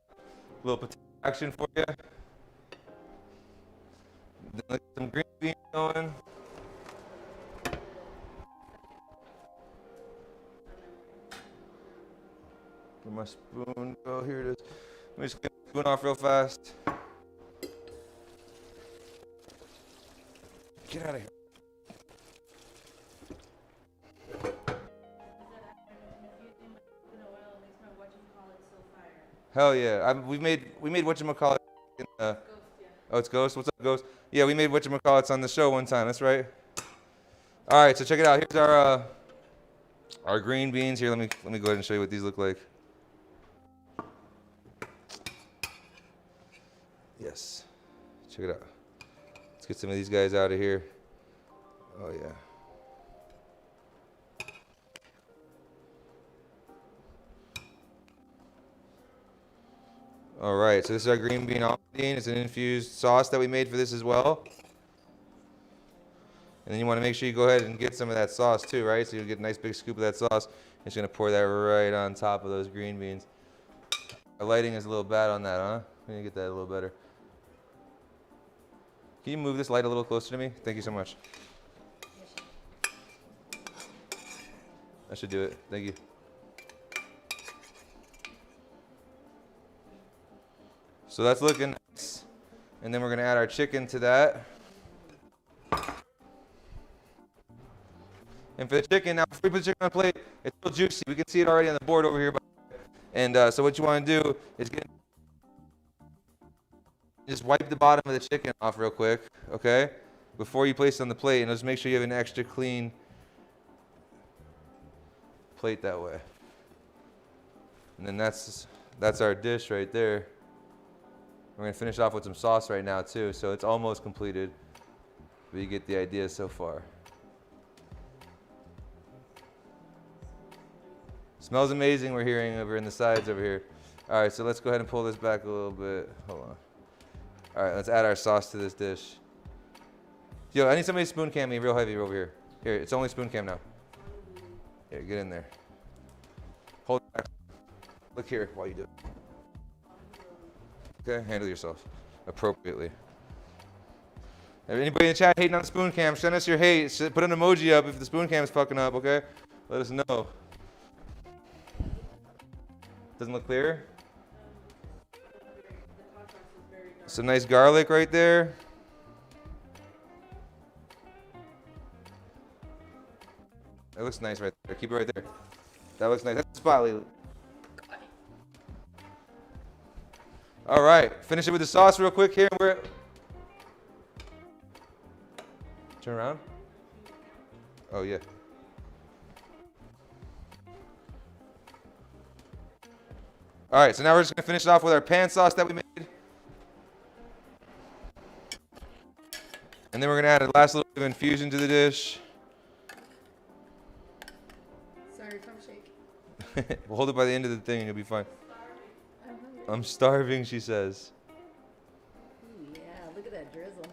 [SPEAKER 1] Little potato action for you. Then get some green beans going. Where'd my spoon go? Here it is. Let me just get the spoon off real fast. Get out of here. Hell yeah! We made whatchamacallit. In, Ghost, yeah. Oh, it's Ghost. What's up, Ghost? Yeah, we made whatchamacallits on the show one time. That's right. All right, so check it out. Here's our green beans. Here, let me go ahead and show you what these look like. Yes. Check it out. Let's get some of these guys out of here. Oh yeah. All right, so this is our green bean Holidaze. It's an infused sauce that we made for this as well. And then you want to make sure you go ahead and get some of that sauce too, right? So you'll get a nice big scoop of that sauce. I'm just gonna pour that right on top of those green beans. Our lighting is a little bad on that, huh? We need to get that a little better. Can you move this light a little closer to me? Thank you so much. That should do it. Thank you. So that's looking nice. And then we're gonna add our chicken to that. And for the chicken, now before we put the chicken on the plate, it's still juicy. We can see it already on the board over here. And so what you wanna do is just wipe the bottom of the chicken off real quick, okay? Before you place it on the plate, and just make sure you have an extra clean plate that way. And then that's our dish right there. We're gonna finish off with some sauce right now too, so it's almost completed. But you get the idea so far. Smells amazing. We're hearing over in the sides over here. All right, so let's go ahead and pull this back a little bit. Hold on. All right, let's add our sauce to this dish. Yo, I need somebody to spoon cam me real heavy over here. Here, it's only spoon cam now. Here, get in there. Hold it back. Look here while you do it. Okay, handle yourself appropriately. Anybody in the chat hating on the spoon cam, send us your hate. Put an emoji up if the spoon cam's fucking up, okay? Let us know. Doesn't look clear? Some nice garlic right there. That looks nice right there. Keep it right there. That looks nice. That's the spot, Lily. All right, finish it with the sauce real quick here. Turn around. Oh, yeah. All right, so now we're just gonna finish it off with our pan sauce that we made. And then we're gonna add a last little bit of infusion to the dish.
[SPEAKER 2] Sorry if I'm shaking.
[SPEAKER 1] We'll hold it by the end of the thing and you'll be fine. I'm starving, she says.
[SPEAKER 2] Ooh, yeah, look at that drizzle.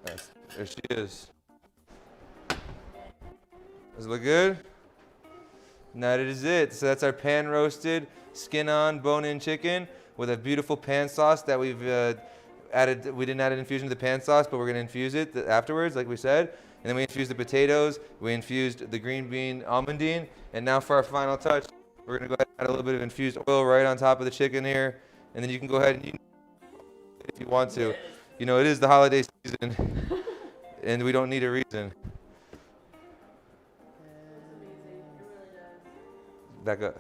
[SPEAKER 1] Yes, there she is. Does it look good? Now that is it. So that's our pan roasted, skin on, bone in chicken with a beautiful pan sauce that we've added. We didn't add an infusion to the pan sauce, but we're going to infuse it afterwards, like we said. And then we infused the potatoes. We infused the green bean almondine. And now for our final touch, we're going to go ahead and add a little bit of infused oil right on top of the chicken here. And then you can go ahead and if you want to. You know, it is the holiday season, and we don't need a reason. Back up.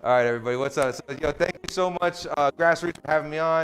[SPEAKER 1] All right, everybody, what's up? So, yo, thank you so much, Grassroots, for having me on.